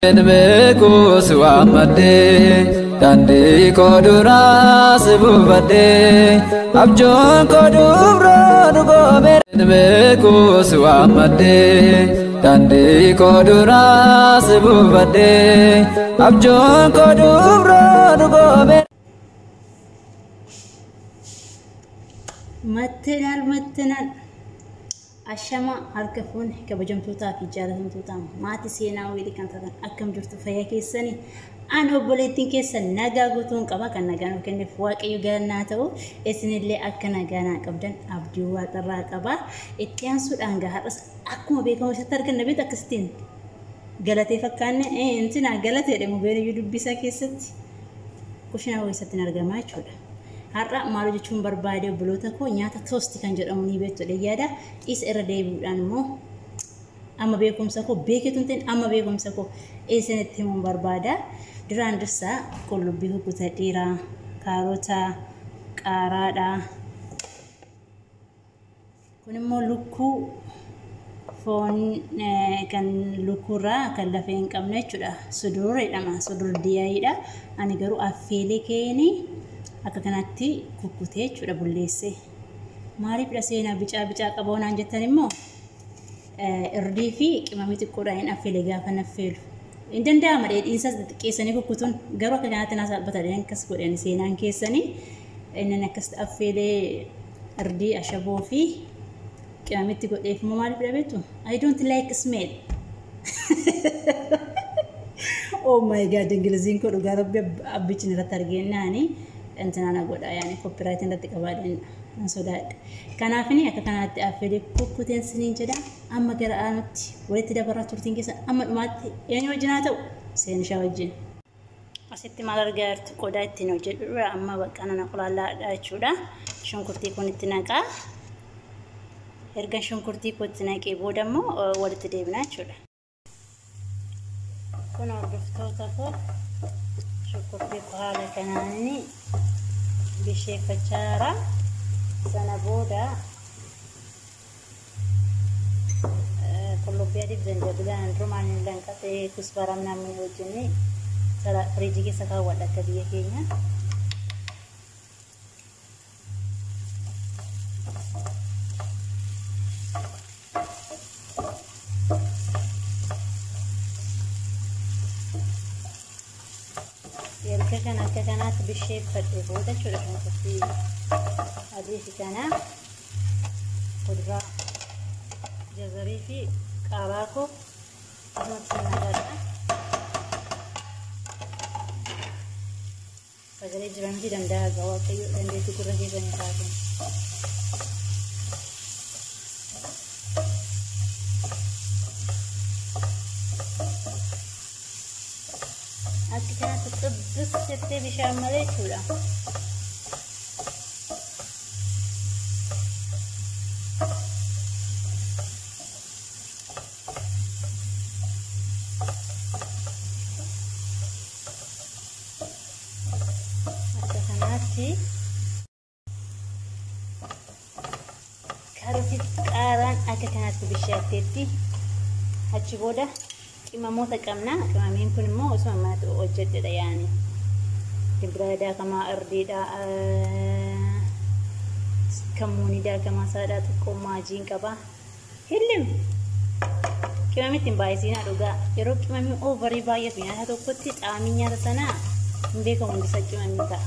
Beku suamade, dandi kodura sebubade, abjon kodura dugobe. Beku suamade, dandi kodura sebubade, abjon kodura dugobe. Mattenal. Ashama harkafun kabajamtuutaa fi jaalatamtuutaa maatii seenaa wayii kan ta'an akkam jirtu fayyaa keessanii aan obboleettiin keessan nagaa guutuun qaba kan nagaan kenneef waaqayyo galannaa ta'u isinillee akka nagaanaa qabdan abdii waaqarraa qaba itti aansuudhaan gahaadhas akkuma beekamu isatti arganna beet akkasitiin galatee fakkaanne intina galatee dhemu beelii dubbisaa keessatti kushinaa keessatti argamaa jechuudha. Har'a maal jechuun barbaade obboloota koo nyaata toast kan jedhamu ni beektu yaada is irra deebi'uudhaan immoo amma beekumsa koo beeketuun ta'in amma beekumsa koo isinitti himuun barbaada. Duraan dursaa qullubbii kukkutaa dheeraa, kaarota, qaaraadha. Kun immoo lukkuu foon kan lukkuurraa kan lafee hin qabne jechuudha. Sudureedhama, sudur diyaayiidha. Ani garuu affeelee keenii akka kanatti kukkutee jechuudha bulleessee. Maaliif seenaa bicaa qaba waan jettan immoo irdii fi qimamii xiqqoodhaan hin affeelee gaafa naffeelu. Hin danda'ama dheedhiinsa xiqqeessanii kukkutuun garuu akka kanatti naasa batadeen akkas godhan seenaan keessanii inni akkas affeelee irdii ashaboo fi qimamitti godheef immoo maaliif dhabeetu? I don't like smell. Oh my god, ingiliziin koo dhugaa rabbi abbichin irratti argennaani. Entanana godha yaani copyright irratti qabaadhan sodaadha. Kanaafini akka kanatti affeelee kukkuteen siniin jedha amma gara aanutti walitti dabarraa turtiin keessa amma dhumaatti eenyu wajjin haa ta'u seenishaa wajjin. Asitti maal argaa jirtu qodaa ittiin hojjedhu amma bakka nana qulaallaadha jechuudha. Shunkurtii kun itti naqaa. Erga shunkurtii kun itti naqee booda immoo walitti deebina jechuudha. Kun hordoftoota koo shunkurtii kun haala kanaanii bisheeffachaa sana booda qullubbii adii zanjabilaan rumaan hin lanqatee kusbaram namni wajjin firiijii keessa kaawwadha akka biyya keenya. Erga kan akka kanaatti bisheeffadhe booda jechuudha shunkurtii adii fi kana kuduraa jazarii fi qaaraa koo akkasumatti nagaadha. Sagalee jiranii danda'a gaa waaqayyo dandeettii gurra keessanii taasisan. Akka kanatti xibbis jettee bishaan malee jechuudha. Akka kanatti kaarotii qaaraan akka kanatti bishaatteetti achi booda qimamoota qabna. Qimamiin kun immoo osoo ammaatti hojjedhedha yaani. Dibraadaa kamaa irdiidha kamuuniidha kamaa saadhaa xiqqoo maajiin qaba. Hillim qimamitti hin baay'isiinaa dhugaa. Yeroo qimamii oovarii baay'atu nyaata tokkotti xaamii nyaata sanaa hin beekamu hundisa qimamii ta'a.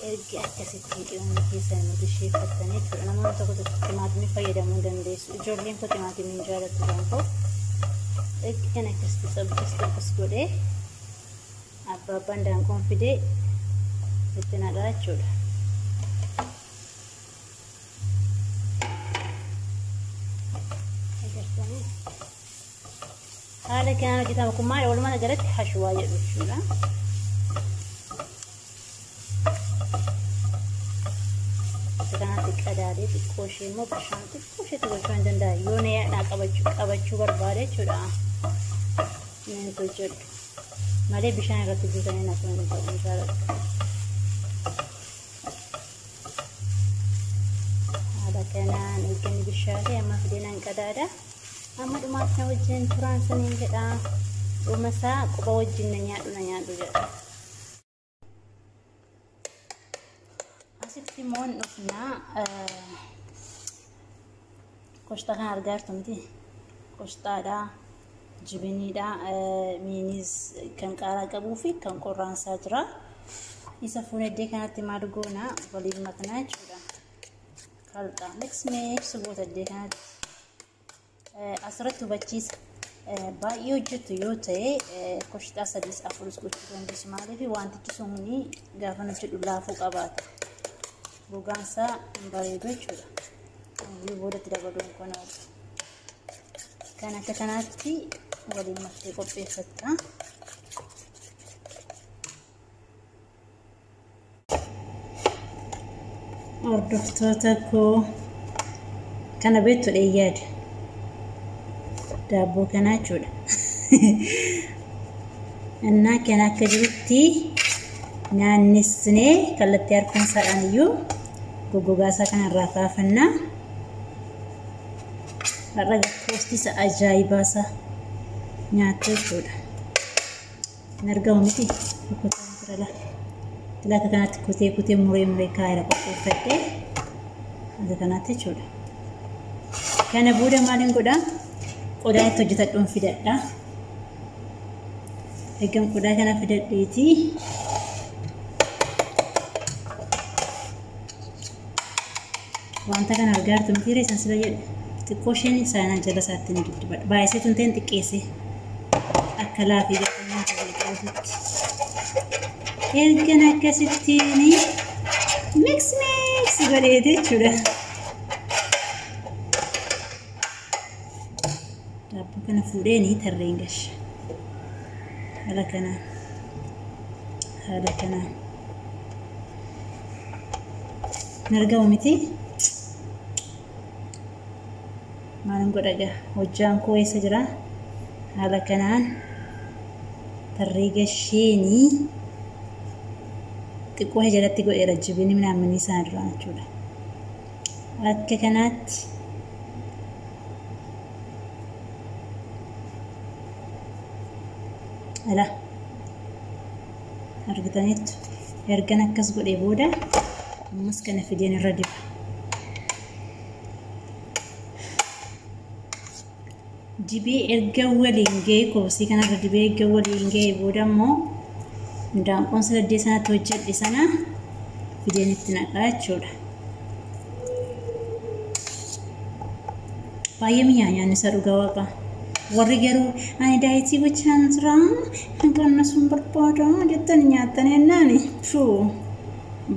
Ergi akkasittiin qimamii keessan bisheeffattanii jechuudha. Namoonni tokko tokko timaatimii fayyadamuu dandeessu. Ijoolleen koo timaatimii hin jaallattu gaanfoo. Kan akkasitti xabbis godhee abbaabbaan daankoon fidee itti naqaa jechuudha. Haala kanaan hojjetama kun maal walumaa galatti hashwaa jedhu jechuudha. Kanatti qadaadee xiqqoo ishee immoo bishaan xiqqoo isheetti gochuu hin danda'a. Yoo neeyaadhaa qabachuu barbaade jechuudha. Neen hojjedhu malee bishaan irratti guutanii naquu hin ta'u jaalladha. Haala kanaan eegganni bishaatee amma fideen qadaada. amma dhumaatti wajjin turaan saniin jedha dhumasaa quba wajjin na nyaadhu jedha asitti moon dhufnaa qoshxaa kan argaa jirtu miti qoshxaadhaa jibiniidhaa miinis kan qaaraa qabuu fi kan qorraansaa jira isa fuuneddee kanatti maal goona waliin maknaa jechuudha kalqaa mix gootaddee kanatti asirratti hubachiisa baay'ee hojjetu yoo ta'e qoshxaa 3-4 gochuu dandeessu maaliif wantichi suni gaafa hojjedhu laafuu qabaata gogaansaa bareedu jechuudha boodatti dabaluun kun kan akka kanaatti waliin maktee qopheeffatta hordoftoota koo kana beektu dheeyyaadha daabboo kanaa jechuudha innaa kan akka jirutti naannessinee kallattii harkumsaadhaan iyyuu goggogaasaa kanarraa kaafannaa har'a poostisa ajaa'ibaasaa nyaattee jechuudha hin argamu miti kukutaan jira laata kanatti kutee muree kaayira qopheeffadhee akka kanaatti jechuudha kana booda maaliin godhaa qodaa itti hojjetadhuun fidadha eegam qodaa kana fidadheeti wanta kana argaa jirtu miti reessan sila jedhe xiqqoo isheen saanaa jala isaatti ni dubbadha baay'isee tun ta'een xiqqeesse akka laafii jedhamu ta'utti ergan akkasittiin mix godheete jechuudha daabboo kana fuudheeni tarreen gasha haala kanaan hin argamu miti maalin godhaga hojjaan koo eessa jira haala kanaan tarree gasheenii xiqqoo jalatti godheera jibini minaaminni isaan irraa jechuudha akka kanaatti ala argitaniittu ergan akkas godhee booda ammas kana fideen irra diba dibee erga waliin ga'ee koobsii kanarra dibee erga waliin ga'ee booda immoo ndaanqoon saddee sanatti hojjedhe sana fideen itti naqaa jechuudha baay'ee mi'aayaan isa dhugaa waaqa warri garuu ani daayitii gochaan jira qannasuun barbaada jettan nyaattan yennaani shuu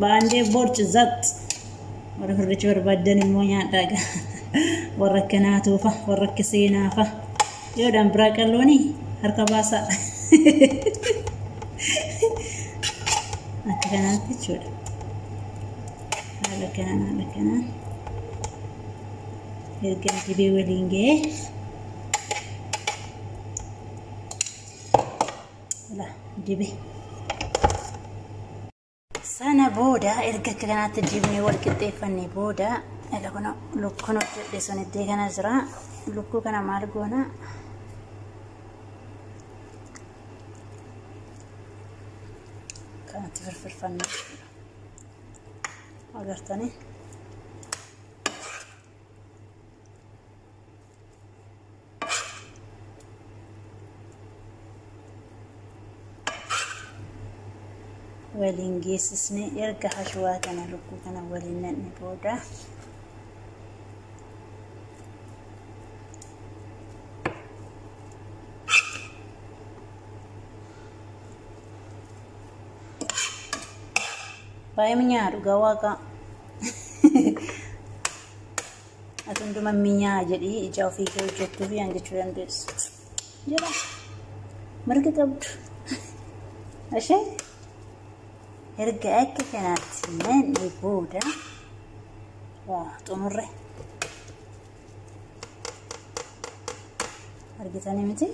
baandee borci zat warra firricha barbaadan immoo nyaadhaaga warra akkanaatuufa warra akka seenaafa yoodhaan biraa qallooni harka baasaa akka kanaatti jechuudha haala kanaan erga dibee waliin ga'ee dibe sana booda erga akka kanaatti dibnee wal qixxeeffannee booda kun lukkuun hojjedhe sun iddoo kana jira lukkuu kana maal goona kanatti firfirfannee agartanii waliin geessisnee erga hashwaa kana lukkuu kana waliin nanne booda baay'ee minyaa dhugaa waaqa atunduma minyaa jedhii ija ofii kee hojjettuu fi jechuu dandeessu jira marga qabdu ashee erga akka kanaatti nanne booda xumurre argitanii miti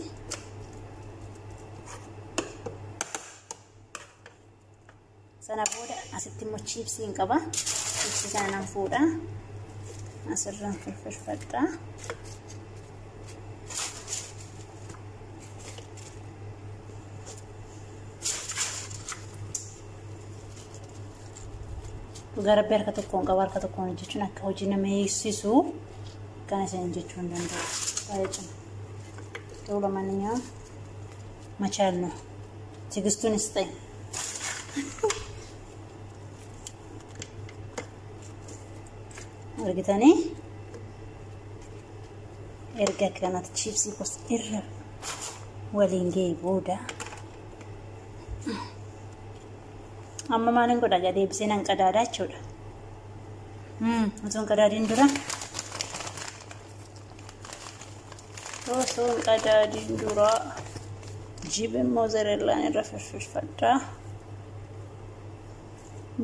sana booda asitti immoo chiipsiin qaba chiipsii kana nan fuudha asirraan firfirfadha gara berka tokkoon qaba harka tokkoon jechuun akka hojii nama eegsisu kana isin jechuun danda'u. Baay'ee cima. Ta'uu lamaniyaa machaalno tigistuunis ta'e. Argitanii erga kanatti chipsii gosa irra waliin ga'ee booda amma maaliin godha gadee bishaan qadaadaa jechuudha. Osoo qadaadiin dura osoo qadaadiin dura jibin mozzarellaan irra firfirfadhaa.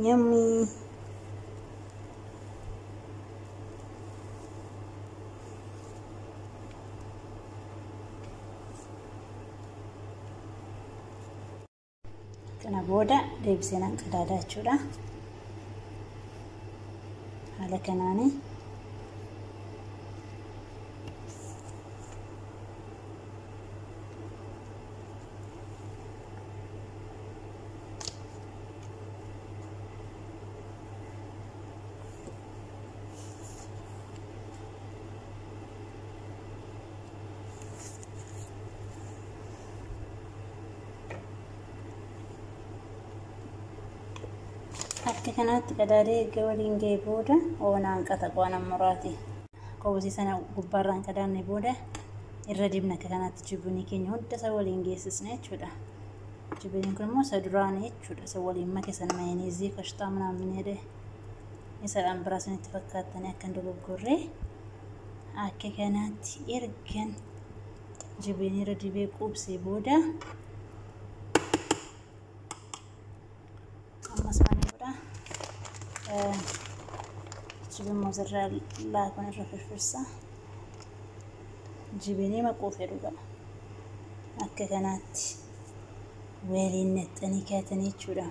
Yummy. Kana booda deebiseen qadaadaa jechuudha. Haala kanaanii akka kanatti qadaadee eega waliin ga'ee booda oonaan qata qo'ana muraati. Qobusii sana gubbaarraan qadaadne booda irra dibna akka kanatti jibbiinii keenya hunda isa waliin geessisne jechuudha. Jibbiiniin kun immoo isa duraanii jechuudha. Isa waliin make sana mayoneezii kashtaa ምናምን ሄደ isaadhaan biraa sanitti fakkaatanii akka hin dogoggorree akka kanatti ergan jibbiinii irra dibee quubsee booda ammas jibin mozzarellaa kun irra firfirsa jibinii maquufee dhuga akka kanaatti waliin nexxanii kaatanii jechuudha.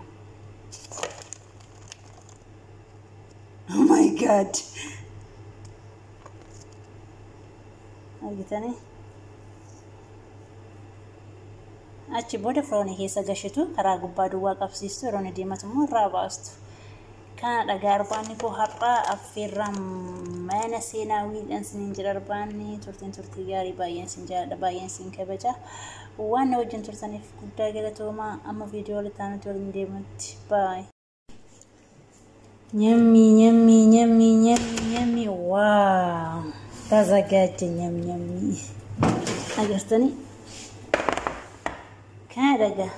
Oh my god. Argitanii achi booda firoonii keessa gashitu karaa gubbaa duwwaa qabsiistu yeroo inni deematu immoo irraa baastu. Kana dhagaa arbaanni koo har'aa affeerraa mana seenaawiidhaan siniin jira arbaanni turtii gaarii baay'een sin jaalladha baay'een sin kabaja waan na wajjin turtaniif guddaa galatoomaa amma viidiyoo walitti aanutti waliin deemutti baay. Nyammi waaw tazagaje nyammi agartanii kana dhagaa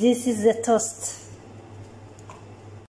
this is the toast.